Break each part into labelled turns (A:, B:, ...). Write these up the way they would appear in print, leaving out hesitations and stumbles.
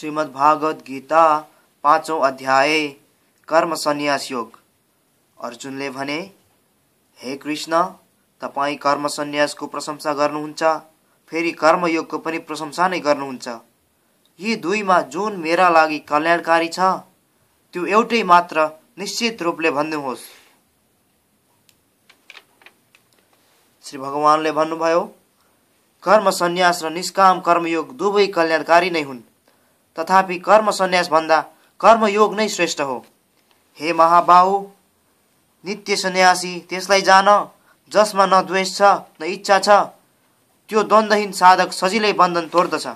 A: श्रीमद् भागवत गीता 5औं अध्याय कर्म सन्यास योग। अर्जुनले भने, हे कृष्ण, तपाईं कर्म सन्यासको प्रशंसा गर्नुहुन्छ, फेरि कर्म योगको पनि प्रशंसा नै गर्नुहुन्छ। यी दुईमा जुन मेरा लागि कल्याणकारी छ त्यो एउटै मात्र निश्चित रूपले भन्नुहोस्। श्री भगवानले भन्नुभयो, कर्म सन्यास र निष्काम कर्मयोग दुवै कल्याणकारी नै हुन्, तथापि कर्म सन्यास भन्दा कर्मयोग नै श्रेष्ठ हो। हे महाबाहु, नित्य सन्यासी त्यसलाई जान जसमा न द्वेष छ न इच्छा छ, त्यो द्वन्द्वहीन साधक सजिलै बन्धन तोड्दछ।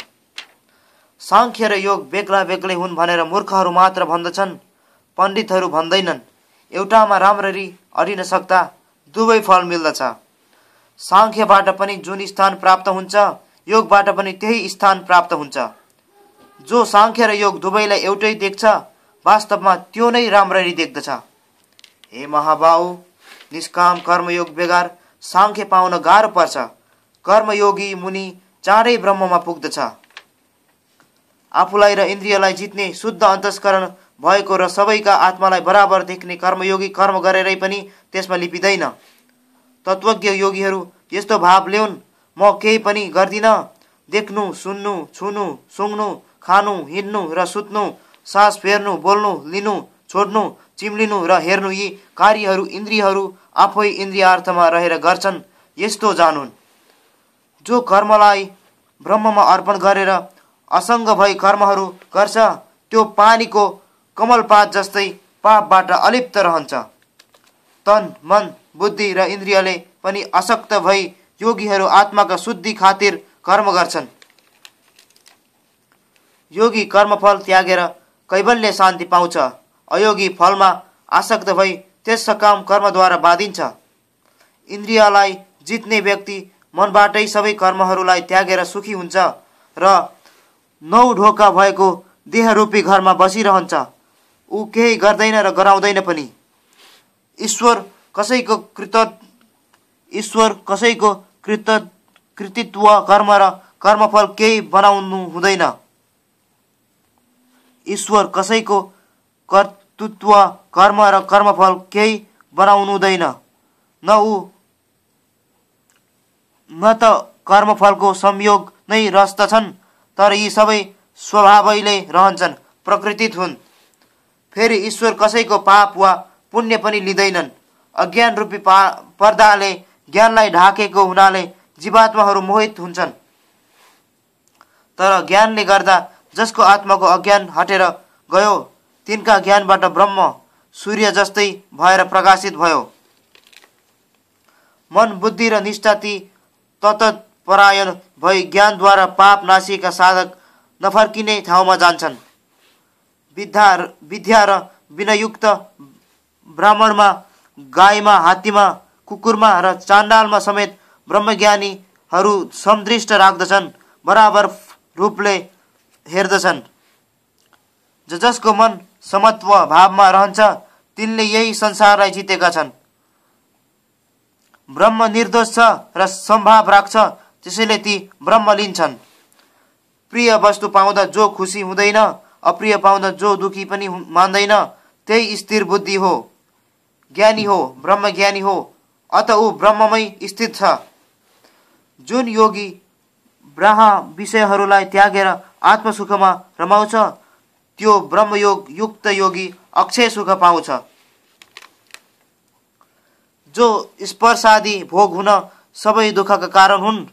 A: सांख्य र योग बेग्ला बेग्लै हुन् भनेर मूर्खहरू मात्र भन्दछन्, पण्डितहरू भन्दैनन्। एउटामा राम्ररी अडिन सक्दा दुवै फल मिल्दछ। सांख्यबाट पनि जुन स्थान प्राप्त हुन्छ, योगबाट पनि त्यही स्थान प्राप्त हुन्छ। जो सांख्य र योग दुवैलाई एउटै देख्छ, वास्तवमा त्यो नै राम्ररी देख्दछ। हे महाबाहु, निष्काम कर्मयोग बेगर सांख्य पाउन गाह्रो पर्छ। कर्मयोगी मुनि चाँडै ब्रह्ममा पुग्दछ। आफूलाई र इन्द्रियलाई जित्ने शुद्ध अन्तस्करण भएको र सबैका आत्मालाई बराबर देख्ने कर्मयोगी कर्म गरेरै पनि त्यसमा लिपिँदैन। तत्त्वज्ञ योगीहरू यस्तो भाव ल्याउन्, म केही पनि गर्दिन। देख्नु, सुन्नु, छुनु, सुँग्नु, खानु, हिँड्नु र सुत्नु, सास फेर्नु, बोल्नु, लिनु, छोड्नु, चिम्लिनु र हेर्नु, यी कार्यहरू इन्द्रियहरू आफै इन्द्रियार्थमा रहेर गर्छन्, यस्तो जानुन्। जो कर्मलाई ब्रह्ममा अर्पण गरेर असङ्ग भई कर्महरू गर्छ, त्यो पानीको कमलपात जस्तै पापबाट अलिप्त रहन्छ। तन, मन, बुद्धि र इन्द्रियले पनि आसक्त भई योगीहरू आत्माका शुद्धि खातिर कर्म गर्छन्। योगी कर्मफल त्यागेर कैवल्य शान्ति पाउँछ। अयोगी फलमा आसक्त भई त्यस सकाम कर्मद्वारा बाँधिन्छ। इन्द्रियलाई जित्ने व्यक्ति मनबाटै सबै कर्महरूलाई त्यागेर सुखी हुन्छ र 9 ढोका भएको देहरूपी घरमा बसिरहन्छ। ऊ केही गर्दैन र गराउँदैन पनि। ईश्वर कसैको कृतित्व कर्म र कर्मफल केही बनाउनु हुँदैन। ईश्वर कसैको कर्तृत्व कर्म र कर्मफल केही बनाउनु हुँदैन। न त कर्मफलको संयोग नै रच्दछन्, तर यी सबै स्वभावैले रहन्छन्, प्रकृतित हुन्। फेरि ईश्वर कसैको पाप वा पुण्य पनि लिँदैनन्। अज्ञान रूपी पर्दाले ज्ञानलाई ढाकेको हुनाले जीवात्माहरू मोहित हुन्छन्। तर ज्ञानले गर्दा जसको आत्माको अज्ञान हटेर गयो, तिनका ज्ञानबाट ब्रह्म सूर्य जस्तै भएर प्रकाशित भयो। मन, बुद्धि र निष्ठा ती तत्परायण भई ज्ञानद्वारा पाप नाशिएका साधक नफर्किने ठाउँमा जान्छन्। विद्या र विनयुक्त ब्राह्मणमा, गाईमा, हात्तीमा, कुकुरमा र चाण्डालमा समेत ब्रह्मज्ञानीहरू समदृष्ट राख्दछन्, बराबर रूपले हेर्दछन्। जसको मन समत्व भावमा रहन्छ, तिनले यही संसारलाई जितेका छन्। ब्रह्म निर्दोष छ र सम्भाव राख्छ, त्यसैले ती ब्रह्म लिन्छन्। प्रिय वस्तु पाउँदा जो खुसी हुँदैन, अप्रिय पाउँदा जो दुखी पनि मान्दैन, त्यही स्थिर बुद्धि हो, ज्ञानी हो, ब्रह्मज्ञानी हो। अत ऊ ब्रह्ममै स्थित छ। जुन योगी ब्राह्म विषयहरूलाई त्यागेर आत्मसुखमा रमाउँछ, त्यो ब्रह्मयोग युक्त योगी अक्षय सुख पाउँछ। जो स्पर्शादि भोग हुन सबै दुःखका कारण हुन्।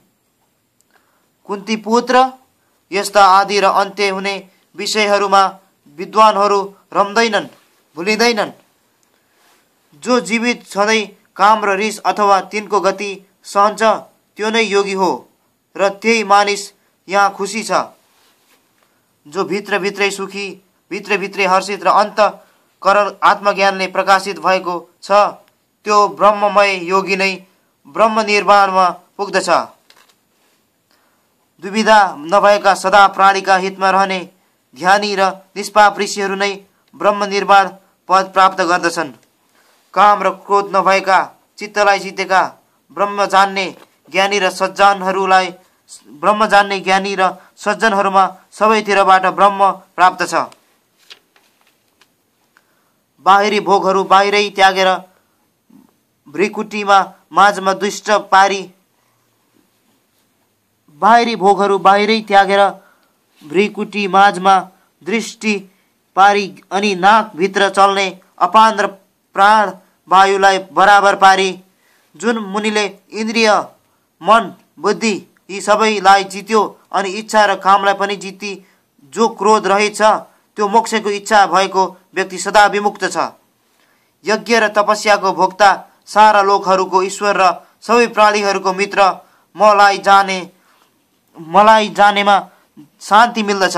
A: कुन्ती पुत्र, यस्ता आदि र अन्त्य हुने विषयहरूमा विद्वानहरू रम्दैनन्, भुलिँदैनन्। जो जीवित छँदै काम र रिस अथवा तिनको गति सहन्छ, त्यो नै योगी हो र त्यही मानिस यहाँ खुसी छ। जो भित्रभित्रै सुखी, भित्रभित्रै हर्षित र अन्तःकरण आत्मज्ञानले प्रकाशित भएको छ, त्यो ब्रह्ममय योगी नै ब्रह्म निर्वाणमा पुग्दछ। दुविधा नभएका सदा प्राणीका हितमा रहने ध्यानी र निष्पाप ऋषिहरू नै ब्रह्म निर्वाण पद प्राप्त गर्दछन्। काम र क्रोध नभएका, चित्तलाई जितेका, ब्रह्म जान्ने ज्ञानी र सज्जनहरूमा सबैतिरबाट ब्रह्म प्राप्त छ। बाहिरी भोगहरू बाहिरै त्यागेर भ्रिकुटीमा माझमा दुष्ट पारी बाहिरी भोगहरू बाहिरै त्यागेर भ्रिकुटी माझमा दृष्टि पारी अनि नाकभित्र चल्ने अपान र प्राण वायुलाई बराबर पारी जुन मुनिले इन्द्रिय मन बुद्धि यी सबैलाई जित्यो अनि इच्छा र कामलाई पनि जिती जो क्रोध रहेछ त्यो मोक्षको इच्छा भएको व्यक्ति सदा विमुक्त छ। यज्ञ र तपस्याको भोक्ता सारा लोकहरूको ईश्वर र सबै प्राणीहरूको मित्र मलाई जानेमा शान्ति मिल्दछ।